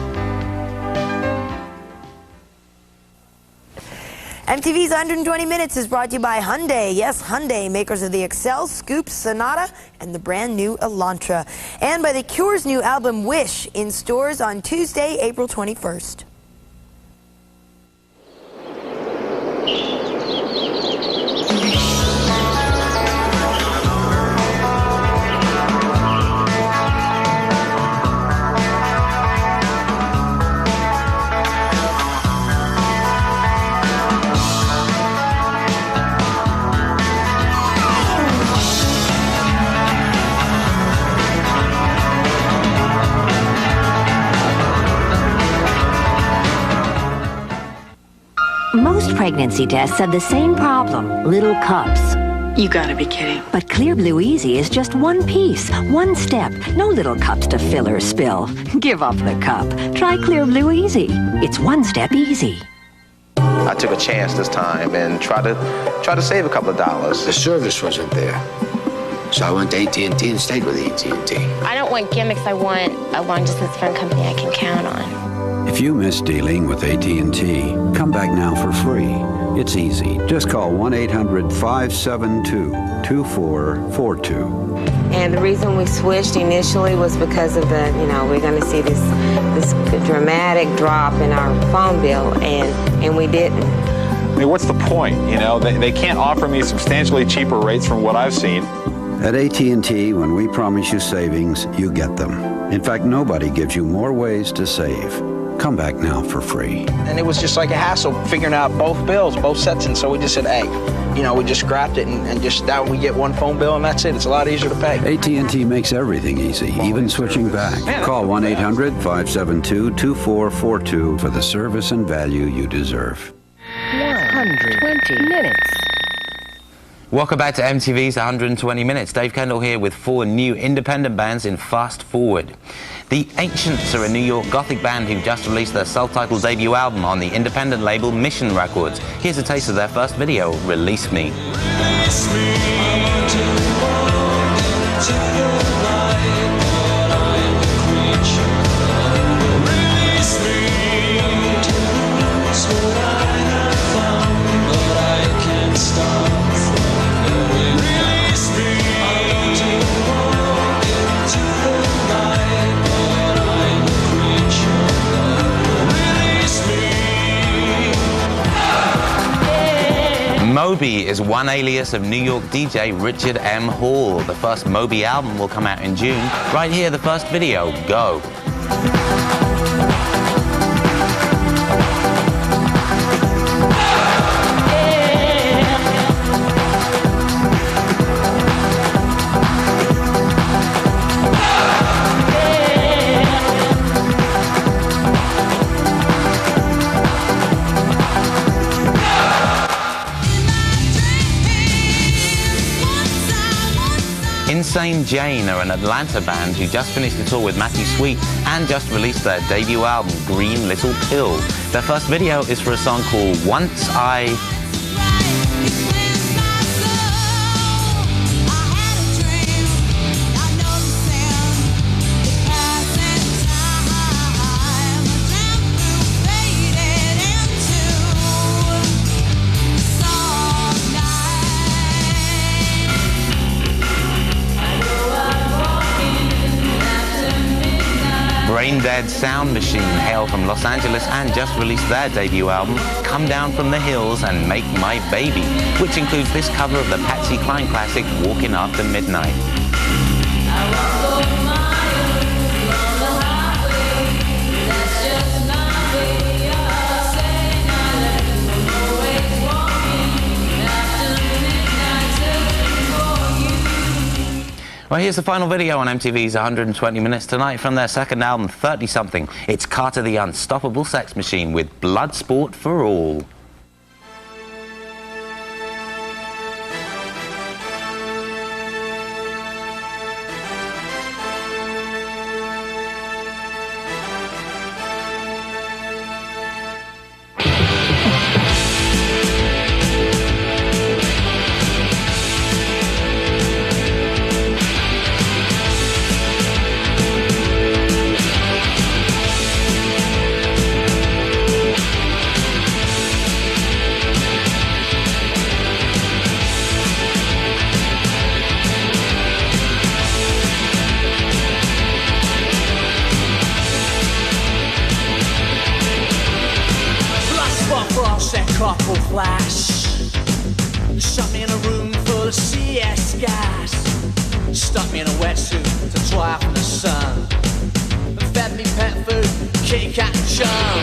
MTV's 120 Minutes is brought to you by Hyundai. Yes, Hyundai, makers of the Excel, Scoop, Sonata, and the brand new Elantra. And by The Cure's new album, Wish, in stores on Tuesday, April 21st. Most pregnancy tests have the same problem, little cups. You gotta be kidding. But Clear Blue Easy is just one piece, one step. No little cups to fill or spill. Give up the cup. Try Clear Blue Easy. It's one step easy. I took a chance this time and tried to save a couple of dollars. The service wasn't there. So I went to AT&T and stayed with AT&T. I don't want gimmicks. I want a long-distance phone company I can count on. If you miss dealing with AT&T, come back now for free. It's easy. Just call 1-800-572-2442. And the reason we switched initially was because of the, we're going to see this dramatic drop in our phone bill, and we didn't. I mean, what's the point? They can't offer me substantially cheaper rates from what I've seen. At AT&T, when we promise you savings, you get them. In fact, nobody gives you more ways to save. Come back now for free. And it was just like a hassle figuring out both bills, both sets, and so we just said, hey, we just scrapped it and just now we get one phone bill and that's it. It's a lot easier to pay. AT&T makes everything easy, even switching back. Call 1-800-572-2442 for the service and value you deserve. 120 minutes. Welcome back to MTV's 120 Minutes. Dave Kendall here with 4 new independent bands in Fast Forward. The Ancients are a New York Gothic band who just released their self-titled debut album on the independent label Mission Records. Here's a taste of their first video, Release Me. Release me. I want to walk into the light, but I'm a creature. Release me to lose what I have found, but I can't stop. Release me. I want to walk into the light, but I'm a creature. Release me. Moby is one alias of New York DJ Richard M. Hall. The first Moby album will come out in June. Right here, the first video, Go. Insane Jane are an Atlanta band who just finished a tour with Matthew Sweet and just released their debut album, Green Little Pill. Their first video is for a song called Once I... Brain Dead Sound Machine hail from Los Angeles and just released their debut album, Come Down From the Hills and Make My Baby, which includes this cover of the Patsy Cline classic, Walking After Midnight. Well, here's the final video on MTV's 120 Minutes tonight from their second album, 30-something. It's Carter the Unstoppable Sex Machine with Bloodsport for All. Couple flash, shut me in a room full of CS gas, stuck me in a wetsuit to dry out from the sun, fed me pet food, kitty cat and chum.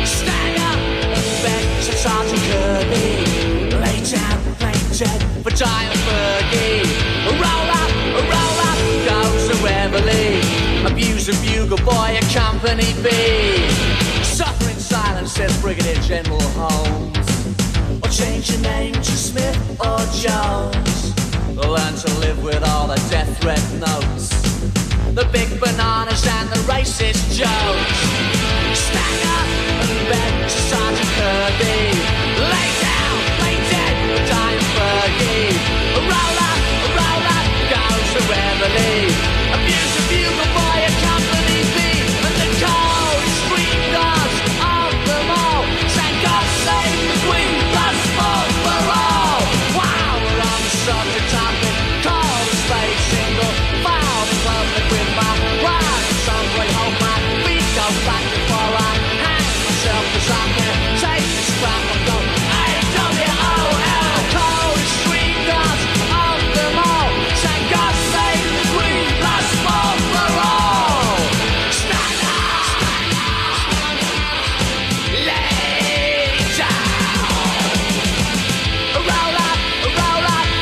Stand up and beg to Sergeant Kirby, lay down, play dead for dying Fergie. Roll up, goes the reveille, abuse a bugle boy at Company B. Suffer in silence, says Brigadier General Holmes, or change your name to Smith or Jones. Learn to live with all the death threat notes, the big bananas and the racist jokes. Stand up and beg to Sergeant Kirby, lay down, lay dead, dying Fergie. Roll up, goes the reveille, abuse a bugle boy at Company B, and the cold street guards of them all sang God Save the Queen, Bloodsport for All. Wow, we're on the subject topic, call the stage single, foul the public with my pride and some great hope my feet go back before I hang myself, cause I can't take this crap and go A-W-O-L. Cold street guards of them all sang God Save the Queen, Bloodsport for All. Stand up, lay down. Roll up,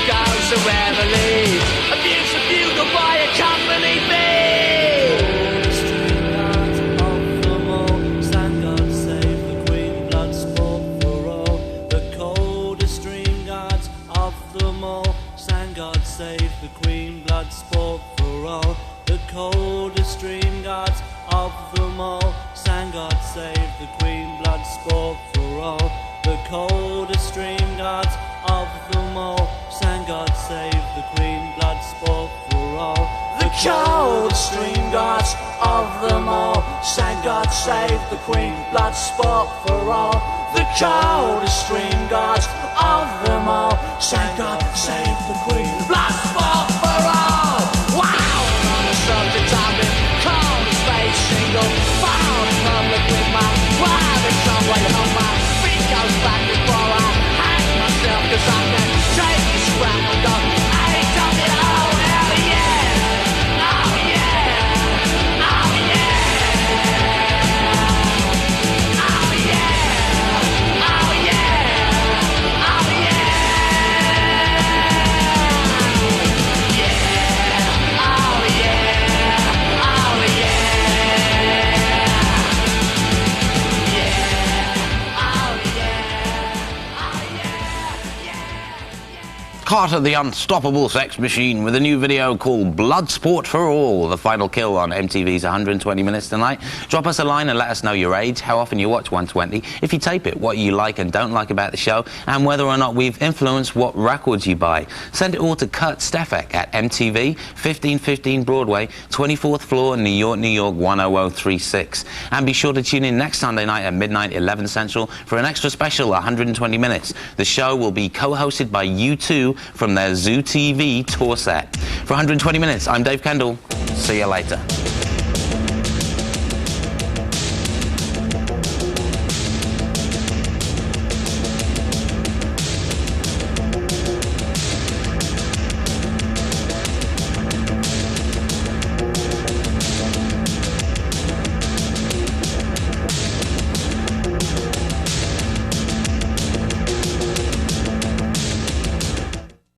goes the reveille, abuse a bugle boy at Company B. Stand God save the Queen, Bloodsport for all. The coldest stream guards of them all sang God save the Queen, Bloodsport for all. The coldest stream guards of them all sang God save the Queen, Bloodsport for all. The coldest stream guards of them all sang God save the Queen, Bloodsport for all. The cold stream guards of them all sang God save the Queen, Bloodsport for all. The cold stream guards of them all sang God save the Queen, Bloodsport for all. Wow, on the subject I've been cold space single, found public with my private subway home. My feet goes back before I hang myself, cause I can take this crap and go A-W-O-L, yeah. Oh yeah, oh yeah, oh yeah, oh yeah, oh yeah, yeah, oh yeah, oh Carter the Unstoppable Sex Machine with a new video called Bloodsport for All, the final kill on MTV's 120 Minutes tonight. Drop us a line and let us know your age, how often you watch 120, if you tape it, what you like and don't like about the show, and whether or not we've influenced what records you buy. Send it all to Kurt Stefek at MTV, 1515 Broadway, 24th floor, New York, New York, 10036. And be sure to tune in next Sunday night at midnight, 11 Central, for an extra special 120 Minutes. The show will be co-hosted by U2 from their Zoo TV tour set. For 120 Minutes, I'm Dave Kendall. See you later.